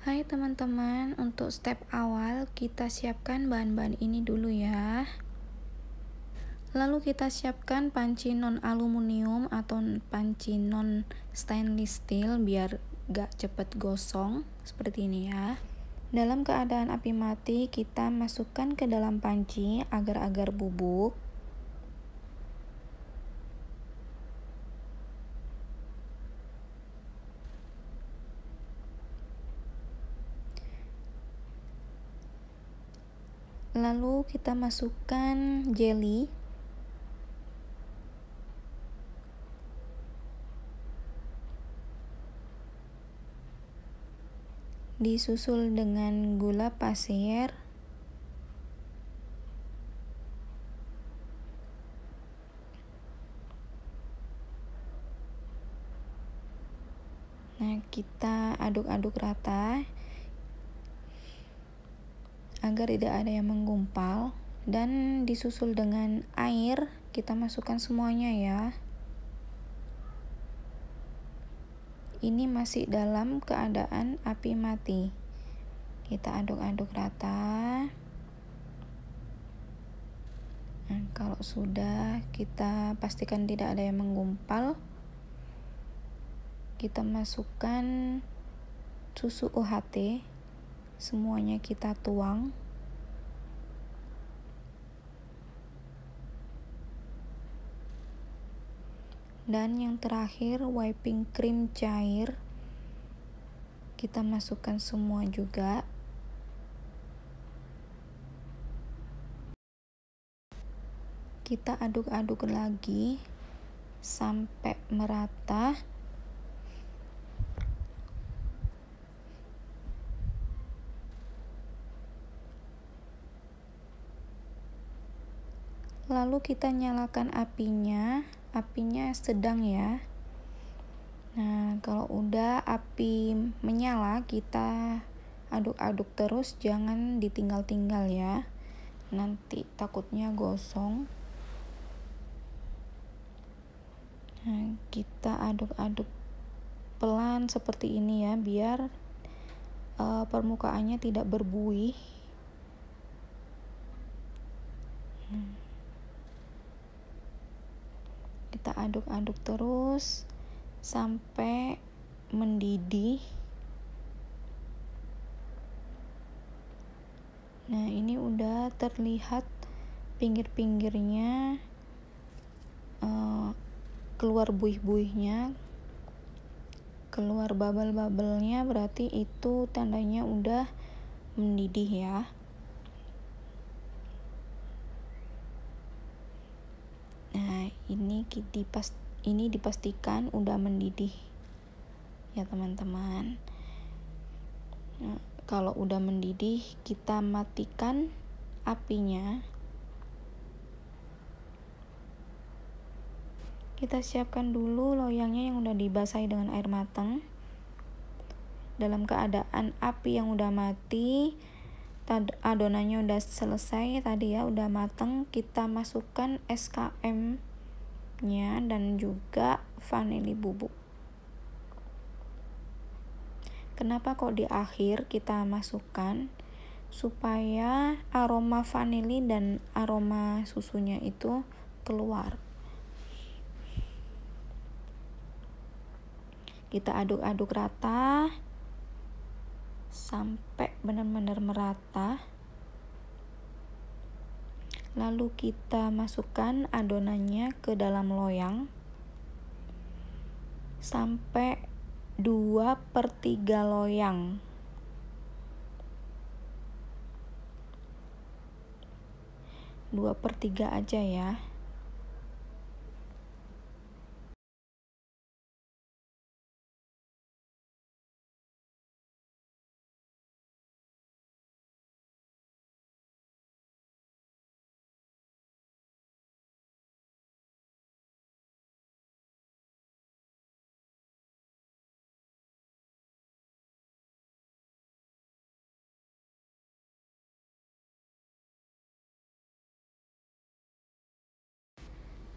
Hai teman-teman, untuk step awal kita siapkan bahan-bahan ini dulu ya. Lalu kita siapkan panci non aluminium atau panci non stainless steel biar gak cepet gosong, seperti ini ya. Dalam keadaan api mati, kita masukkan ke dalam panci agar-agar bubuk. Lalu kita masukkan jelly. Disusul dengan gula pasir. Nah, kita aduk-aduk rata agar tidak ada yang menggumpal, dan disusul dengan air. Kita masukkan semuanya ya. Ini masih dalam keadaan api mati. Kita aduk-aduk rata. Nah, kalau sudah, kita pastikan tidak ada yang menggumpal. Kita masukkan susu UHT. Semuanya kita tuang. Dan yang terakhir, whipping cream cair. Kita masukkan semua juga. Kita aduk-aduk lagi sampai merata. Lalu kita nyalakan apinya sedang ya. Nah, kalau udah api menyala, kita aduk-aduk terus, jangan ditinggal-tinggal ya. Nanti takutnya gosong. Nah, kita aduk-aduk pelan seperti ini ya, biar permukaannya tidak berbuih. Kita aduk-aduk terus sampai mendidih. Nah, ini udah terlihat pinggir-pinggirnya keluar buih-buihnya, keluar bubble-bubblenya, berarti itu tandanya udah mendidih ya. Nah, ini dipastikan udah mendidih ya teman-teman. Nah, kalau udah mendidih, kita matikan apinya. Kita siapkan dulu loyangnya yang udah dibasahi dengan air matang. Dalam keadaan api yang udah mati, adonannya udah selesai tadi ya, udah matang. Kita masukkan SKM nya dan juga vanili bubuk. Kenapa kok di akhir kita masukkan? Supaya aroma vanili dan aroma susunya itu keluar. Kita aduk-aduk rata sampai benar-benar merata. Lalu kita masukkan adonannya ke dalam loyang sampai 2/3 loyang. Dua per tiga aja ya.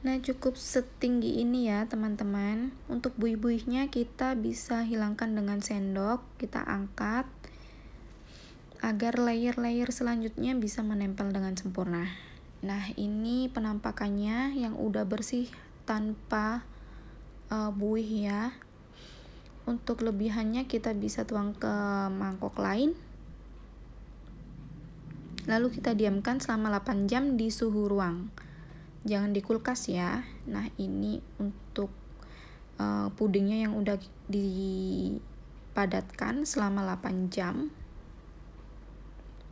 Nah, cukup setinggi ini ya teman-teman. Untuk buih-buihnya kita bisa hilangkan dengan sendok. Kita angkat, agar layer-layer selanjutnya bisa menempel dengan sempurna. Nah, ini penampakannya yang udah bersih tanpa buih ya. Untuk lebihannya kita bisa tuang ke mangkok lain, lalu kita diamkan selama 8 jam di suhu ruang, jangan di kulkas ya. Nah, ini untuk pudingnya yang udah dipadatkan selama 8 jam.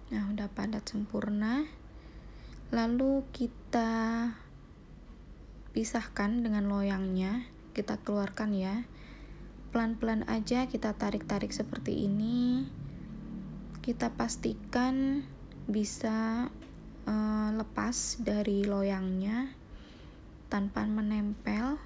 Nah, udah padat sempurna. Lalu kita pisahkan dengan loyangnya, kita keluarkan ya. Pelan-pelan aja kita tarik-tarik seperti ini. Kita pastikan bisa lepas dari loyangnya tanpa menempel.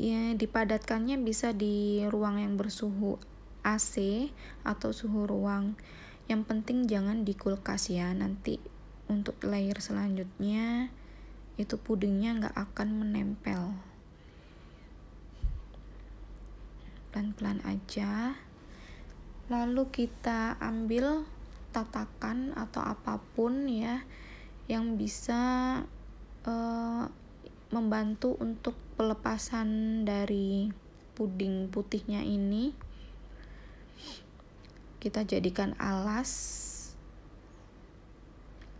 Ya, dipadatkannya bisa di ruang yang bersuhu AC atau suhu ruang. Yang penting jangan di kulkas ya, nanti untuk layer selanjutnya itu pudingnya nggak akan menempel. Pelan-pelan aja. Lalu kita ambil tatakan atau apapun ya yang bisa membantu untuk pelepasan dari puding putihnya ini. Kita jadikan alas,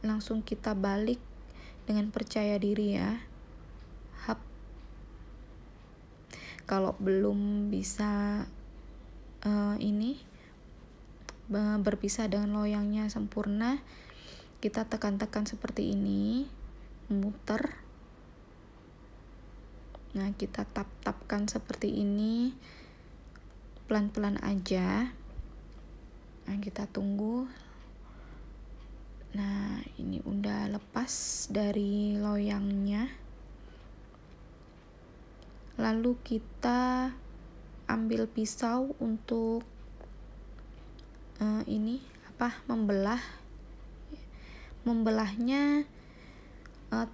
langsung kita balik dengan percaya diri ya. Kalau belum bisa berpisah dengan loyangnya sempurna, kita tekan-tekan seperti ini, muter. Nah, kita tap-tapkan seperti ini, pelan-pelan aja. Nah, kita tunggu. Nah, ini udah lepas dari loyangnya. Lalu kita ambil pisau untuk membelah. Membelahnya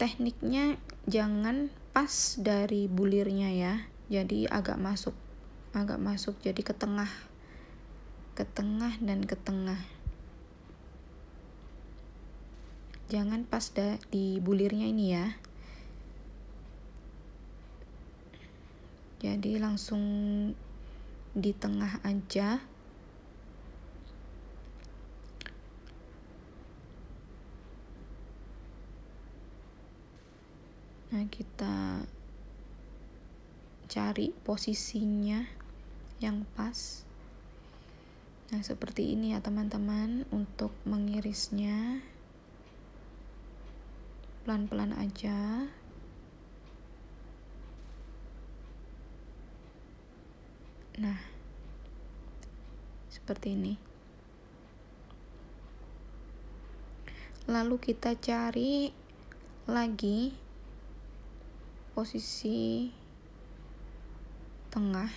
tekniknya jangan pas dari bulirnya ya. Jadi agak masuk jadi ke tengah dan ke tengah. Jangan pas di bulirnya ini ya. Jadi langsung di tengah aja. Nah, kita cari posisinya yang pas. Nah, seperti ini ya teman-teman. Untuk mengirisnya pelan-pelan aja. Nah, seperti ini. Lalu kita cari lagi posisi tengah.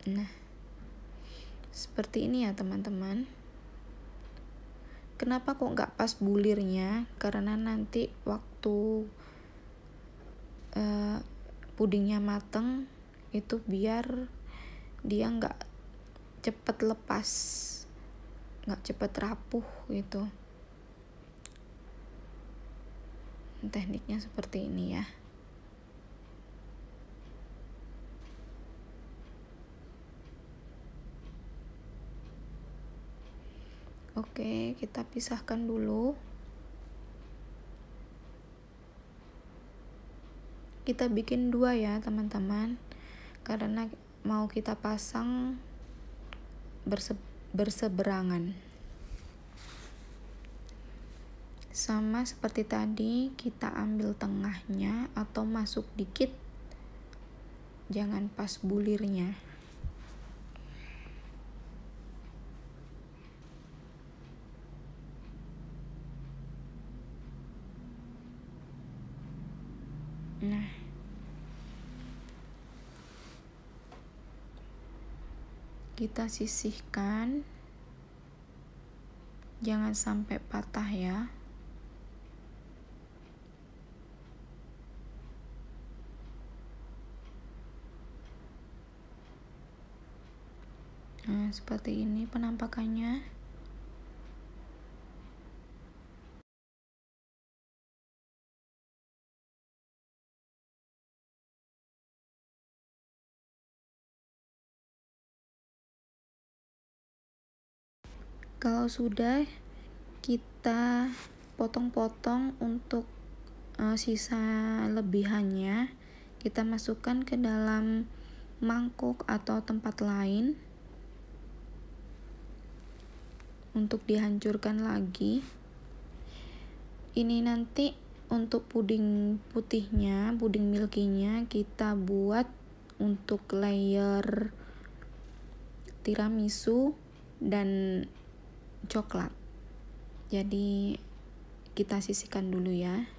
Nah, seperti ini ya teman-teman. Kenapa kok nggak pas bulirnya? Karena nanti waktu pudingnya mateng itu biar dia nggak cepet lepas, nggak cepet rapuh gitu. Tekniknya seperti ini ya. Oke, kita pisahkan dulu. Kita bikin 2 ya teman-teman, karena mau kita pasang berseberangan. Sama seperti tadi, kita ambil tengahnya atau masuk dikit, jangan pas bulirnya. Nah, kita sisihkan, jangan sampai patah ya. Nah, seperti ini penampakannya. Kalau sudah, kita potong-potong untuk sisa lebihannya kita masukkan ke dalam mangkuk atau tempat lain untuk dihancurkan lagi. Ini nanti untuk puding putihnya, puding milkinya kita buat untuk layer tiramisu dan coklat. Jadi kita sisihkan dulu ya.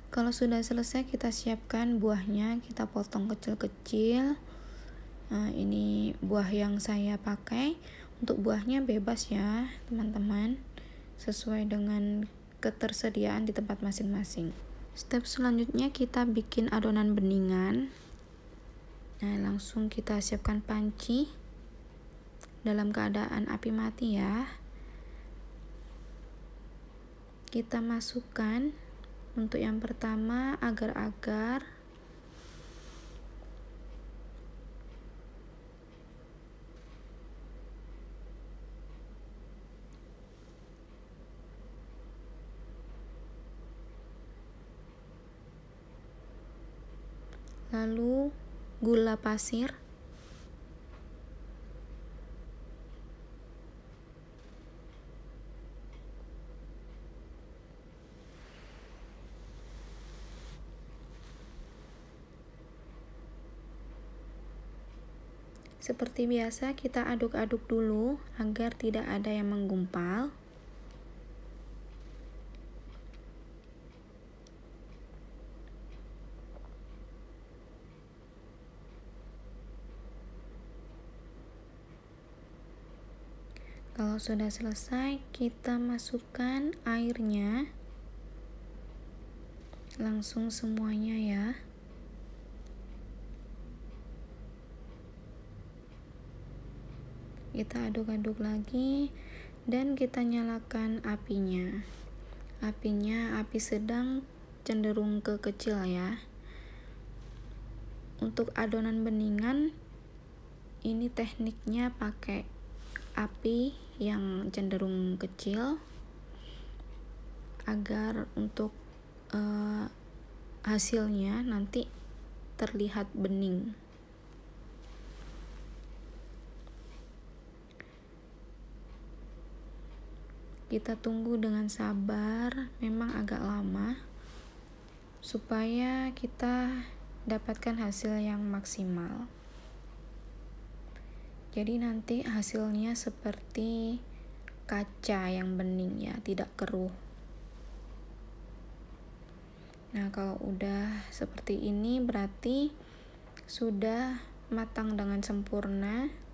Kalau sudah selesai, kita siapkan buahnya, kita potong kecil-kecil. Nah, ini buah yang saya pakai. Untuk buahnya bebas ya teman-teman, sesuai dengan ketersediaan di tempat masing-masing. Step selanjutnya kita bikin adonan beningan. Nah, langsung kita siapkan panci dalam keadaan api mati ya. Kita masukkan untuk yang pertama agar-agar, lalu gula pasir, seperti biasa kita aduk-aduk dulu agar tidak ada yang menggumpal. Kalau sudah selesai, kita masukkan airnya langsung semuanya ya. Kita aduk-aduk lagi dan kita nyalakan apinya. Apinya api sedang cenderung ke kecil ya. Untuk adonan beningan ini tekniknya pakai api yang cenderung kecil agar untuk hasilnya nanti terlihat bening. Kita tunggu dengan sabar, memang agak lama supaya kita dapatkan hasil yang maksimal. Jadi nanti hasilnya seperti kaca yang bening ya, tidak keruh. Nah, kalau udah seperti ini berarti sudah matang dengan sempurna.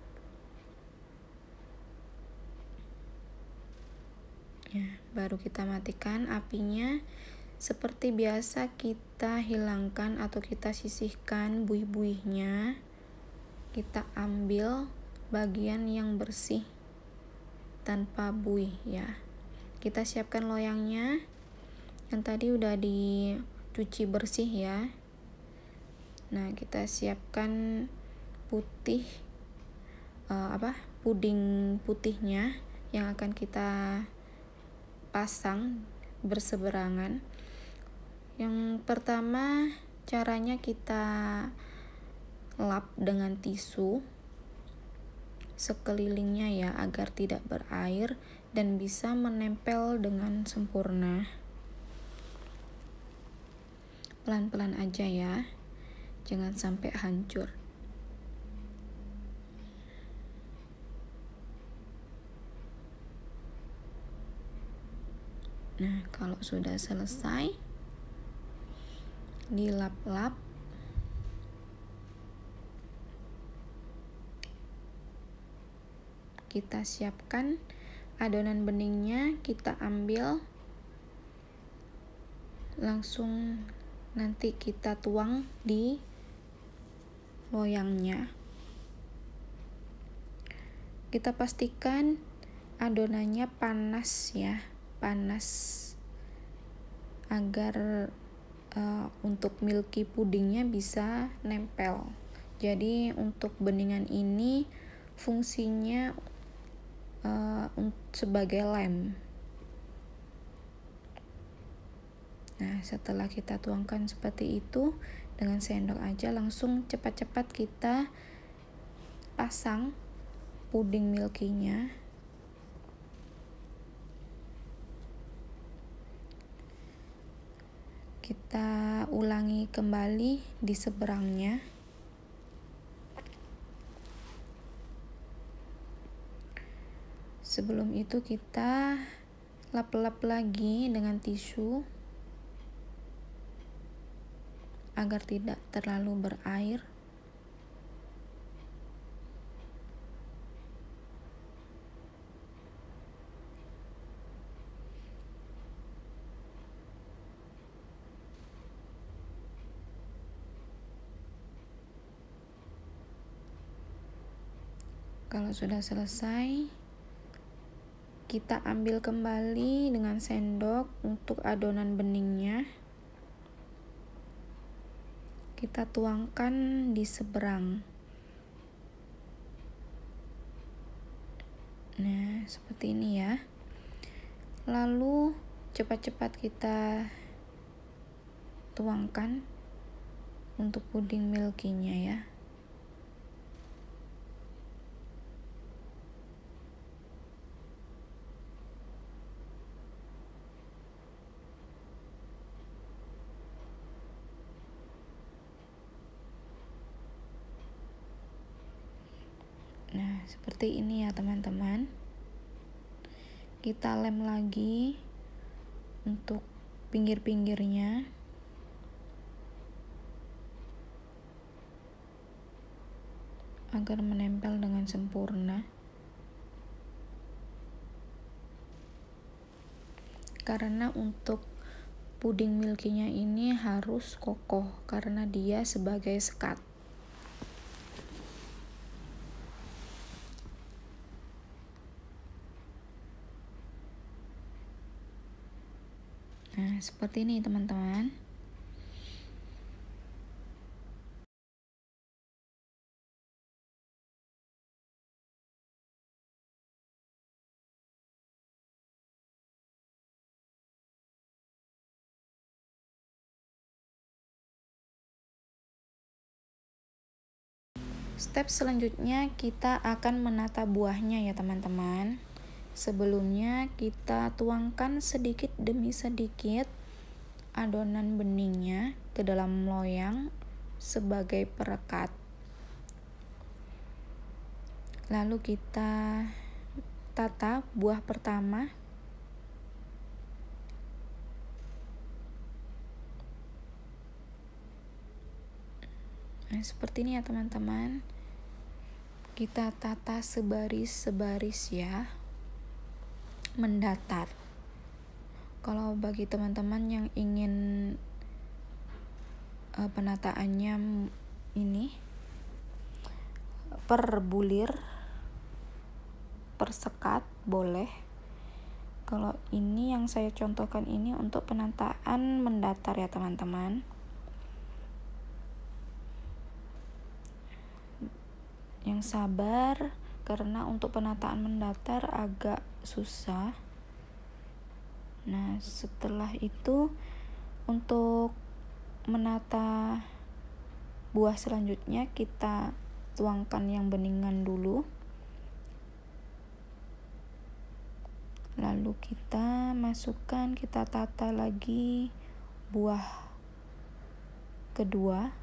Ya, baru kita matikan apinya. Seperti biasa kita hilangkan atau kita sisihkan buih-buihnya. Kita ambil bagian yang bersih tanpa buih ya. Kita siapkan loyangnya yang tadi udah dicuci bersih ya. Nah, kita siapkan puding putihnya yang akan kita pasang berseberangan. Yang pertama caranya kita lap dengan tisu sekelilingnya ya agar tidak berair. dan bisa menempel dengan sempurna. Pelan-pelan aja ya, jangan sampai hancur. Nah, kalau sudah selesai, dilap-lap. Kita siapkan adonan beningnya, kita ambil, langsung nanti kita tuang di loyangnya. Kita pastikan adonannya panas ya, panas, agar untuk milky pudingnya bisa nempel. Jadi untuk beningan ini fungsinya sebagai lem. Nah, setelah kita tuangkan seperti itu, dengan sendok aja langsung cepat-cepat kita pasang puding milky-nya. Kita ulangi kembali di seberangnya. Sebelum itu kita lap-lap lagi dengan tisu agar tidak terlalu berair. Kalau sudah selesai, kita ambil kembali dengan sendok untuk adonan beningnya. Kita tuangkan di seberang. Nah, seperti ini ya. Lalu cepat-cepat kita tuangkan untuk puding milky-nya ya. Nah, seperti ini ya teman-teman. Kita lem lagi untuk pinggir-pinggirnya. Agar menempel dengan sempurna. Karena untuk puding milky-nya ini harus kokoh karena dia sebagai sekat. Nah, seperti ini teman-teman. Step selanjutnya kita akan menata buahnya ya teman-teman. Sebelumnya kita tuangkan sedikit demi sedikit adonan beningnya ke dalam loyang sebagai perekat. Lalu kita tata buah pertama. Nah, seperti ini ya teman-teman. Kita tata sebaris-sebaris ya, mendatar. Kalau bagi teman-teman yang ingin penataannya ini per bulir, per sekat boleh. Kalau ini yang saya contohkan ini untuk penataan mendatar ya teman-teman. Yang sabar karena untuk penataan mendatar agak susah. Nah, setelah itu untuk menata buah selanjutnya kita tuangkan yang beningan dulu. Lalu kita masukkan, kita tata lagi buah kedua.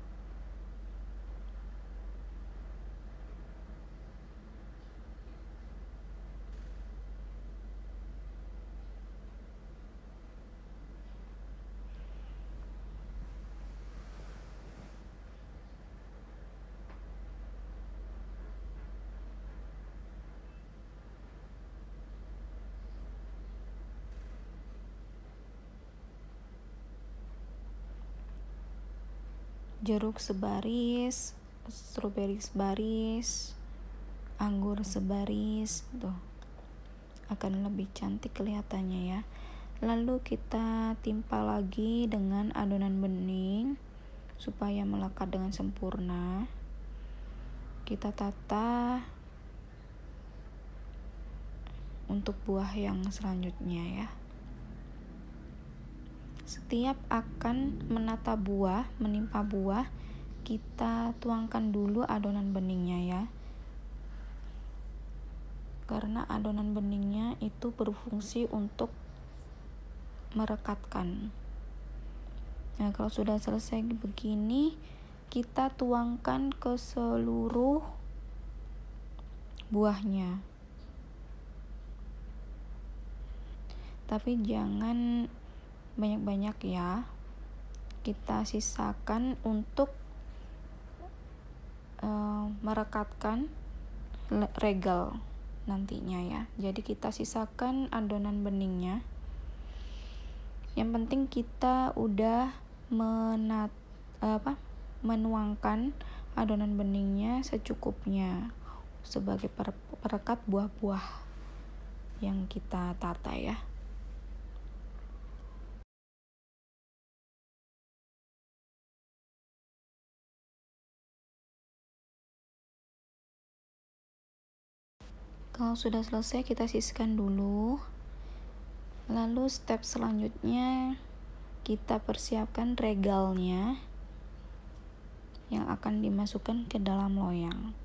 Jeruk sebaris, stroberi sebaris, anggur sebaris, tuh akan lebih cantik kelihatannya ya. Lalu kita timpa lagi dengan adonan bening supaya melekat dengan sempurna. Kita tata untuk buah yang selanjutnya ya. Setiap akan menata buah, menimpa buah, kita tuangkan dulu adonan beningnya ya. Karena adonan beningnya itu berfungsi untuk merekatkan. Nah, kalau sudah selesai begini, kita tuangkan ke seluruh buahnya. Tapi jangan banyak-banyak ya. Kita sisakan untuk merekatkan regal nantinya ya. Jadi kita sisakan adonan beningnya. Yang penting kita udah menuangkan adonan beningnya secukupnya sebagai perekat buah-buah yang kita tata ya. Kalau sudah selesai, kita sisihkan dulu. Lalu step selanjutnya kita persiapkan regalnya yang akan dimasukkan ke dalam loyang.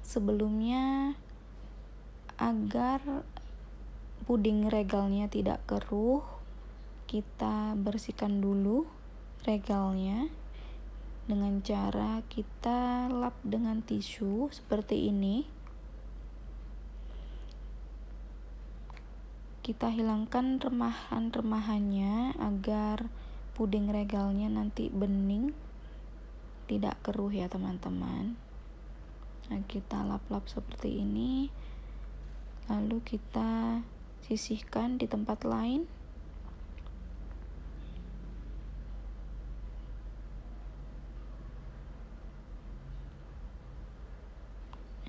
Sebelumnya, agar puding regalnya tidak keruh, kita bersihkan dulu regalnya dengan cara kita lap dengan tisu seperti ini. Kita hilangkan remahan-remahannya agar puding regalnya nanti bening, tidak keruh ya teman-teman. Nah, kita lap-lap seperti ini, lalu kita sisihkan di tempat lain.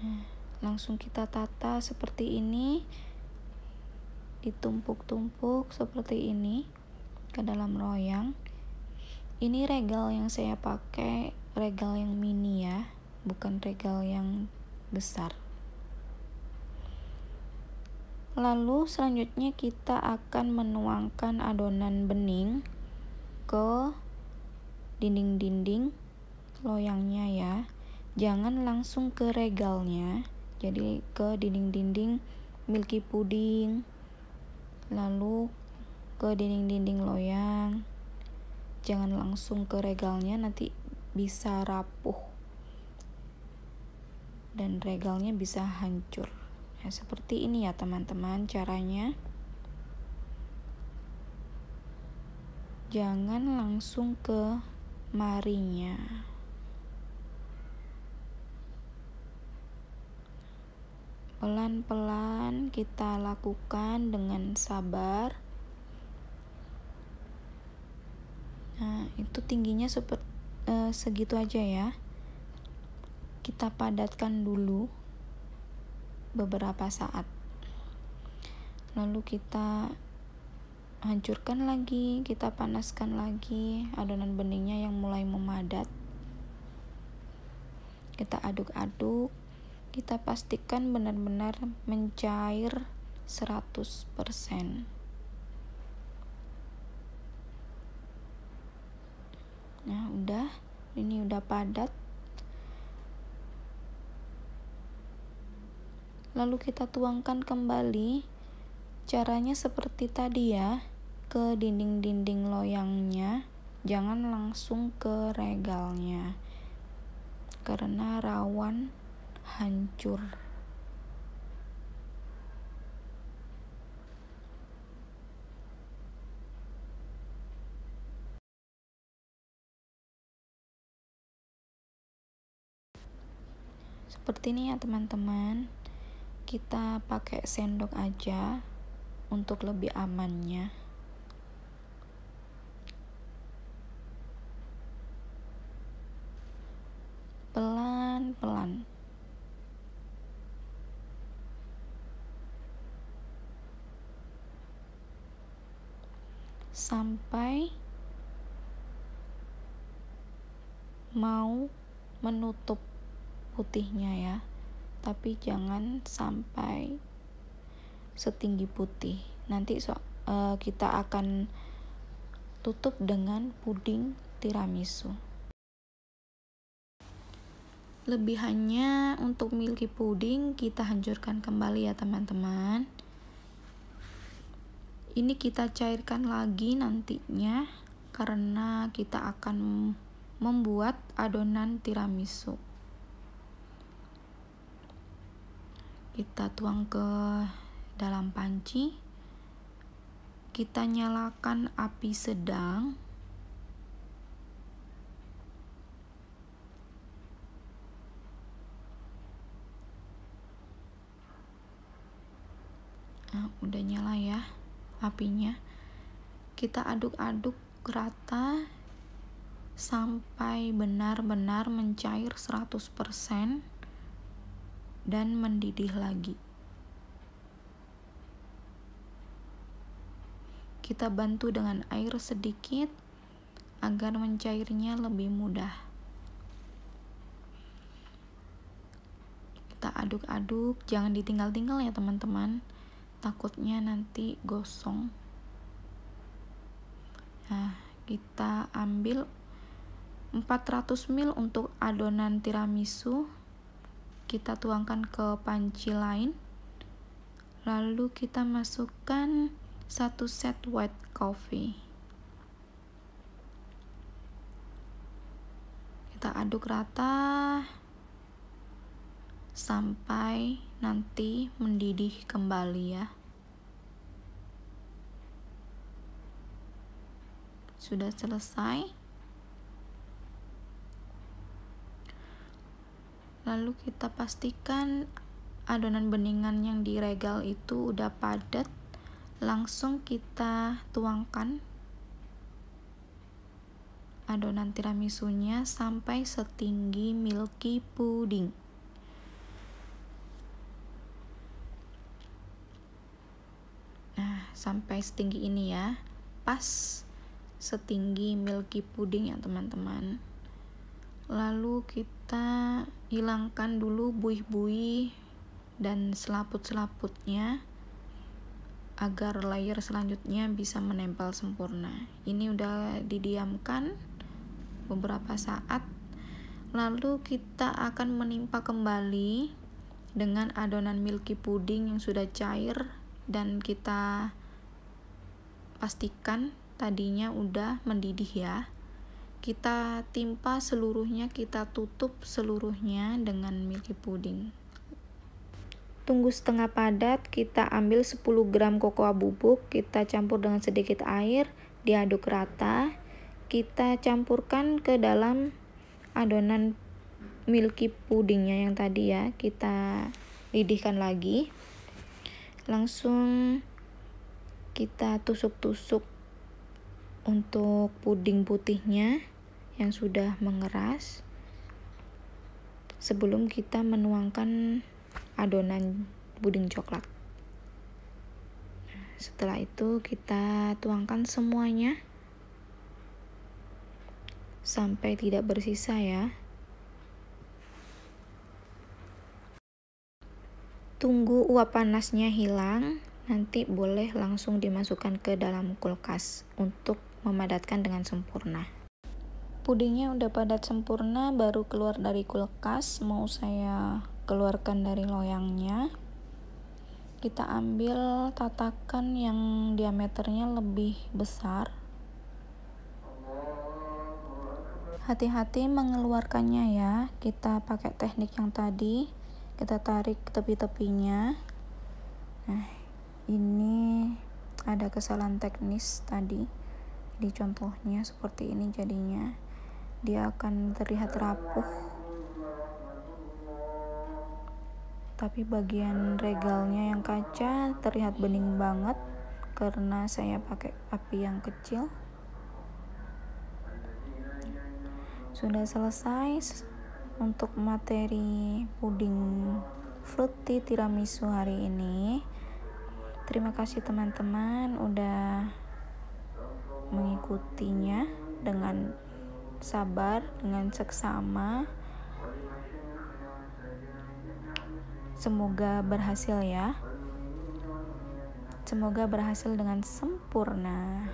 Nah, langsung kita tata seperti ini, ditumpuk-tumpuk seperti ini ke dalam loyang. Ini regal yang saya pakai, regal yang mini ya, bukan regal yang besar. Lalu selanjutnya kita akan menuangkan adonan bening ke dinding-dinding loyangnya ya. Jangan langsung ke regalnya, jadi ke dinding-dinding milky puding, lalu ke dinding-dinding loyang. Jangan langsung ke regalnya, nanti bisa rapuh dan regalnya bisa hancur. Nah, seperti ini ya teman-teman caranya. Jangan langsung ke marinya. Pelan-pelan kita lakukan dengan sabar. Nah, itu tingginya segitu aja ya. Kita padatkan dulu beberapa saat. Lalu kita hancurkan lagi, kita panaskan lagi adonan beningnya yang mulai memadat. Kita aduk-aduk. Kita pastikan benar-benar mencair 100%. Nah, ini udah padat. Lalu kita tuangkan kembali Caranya seperti tadi ya, ke dinding-dinding loyangnya, jangan langsung ke regalnya karena rawan hancur. Seperti ini ya teman-teman, kita pakai sendok aja untuk lebih amannya. Pelan-pelan. Sampai mau menutup putihnya ya, tapi jangan sampai setinggi putih. Nanti kita akan tutup dengan puding tiramisu. Lebihannya untuk milky puding kita hancurkan kembali ya teman-teman. Ini kita cairkan lagi nantinya karena kita akan membuat adonan tiramisu. Kita tuang ke dalam panci. Kita nyalakan api sedang. Nah, udah nyala ya apinya. Kita aduk-aduk rata sampai benar-benar mencair 100% dan mendidih lagi. Kita bantu dengan air sedikit agar mencairnya lebih mudah. Kita aduk-aduk, jangan ditinggal-tinggal ya teman-teman, takutnya nanti gosong. Nah, kita ambil 400 ml untuk adonan tiramisu. Kita tuangkan ke panci lain. Lalu kita masukkan 1 set white coffee. Kita aduk rata sampai nanti mendidih kembali ya. Sudah selesai. Lalu kita pastikan adonan beningan yang di regal itu udah padat. Langsung kita tuangkan adonan tiramisunya sampai setinggi milky puding. Nah, sampai setinggi ini ya, pas setinggi milky puding ya teman-teman. Lalu kita hilangkan dulu buih-buih dan selaput-selaputnya agar layer selanjutnya bisa menempel sempurna. Ini udah didiamkan beberapa saat. Lalu kita akan menimpa kembali dengan adonan milky puding yang sudah cair dan kita pastikan tadinya udah mendidih ya. Kita timpa seluruhnya, kita tutup seluruhnya dengan milky puding. Tunggu setengah padat, kita ambil 10 gram kokoa bubuk, kita campur dengan sedikit air, diaduk rata. Kita campurkan ke dalam adonan milky pudingnya yang tadi ya, kita didihkan lagi. Langsung kita tusuk-tusuk untuk puding putihnya yang sudah mengeras sebelum kita menuangkan adonan puding coklat. Setelah itu kita tuangkan semuanya sampai tidak bersisa ya. Tunggu uap panasnya hilang, nanti boleh langsung dimasukkan ke dalam kulkas untuk memadatkan dengan sempurna. Pudingnya udah padat sempurna, baru keluar dari kulkas, mau saya keluarkan dari loyangnya. kita ambil tatakan yang diameternya lebih besar. Hati-hati mengeluarkannya ya, kita pakai teknik yang tadi, kita tarik tepi-tepinya. Nah, ini ada kesalahan teknis tadi di contohnya, seperti ini jadinya dia akan terlihat rapuh, tapi bagian regalnya yang kaca terlihat bening banget karena saya pakai api yang kecil. Sudah selesai untuk materi puding fruity tiramisu hari ini. Terima kasih teman-teman udah mengikutinya dengan sabar, dengan seksama. Semoga berhasil ya. Semoga berhasil dengan sempurna.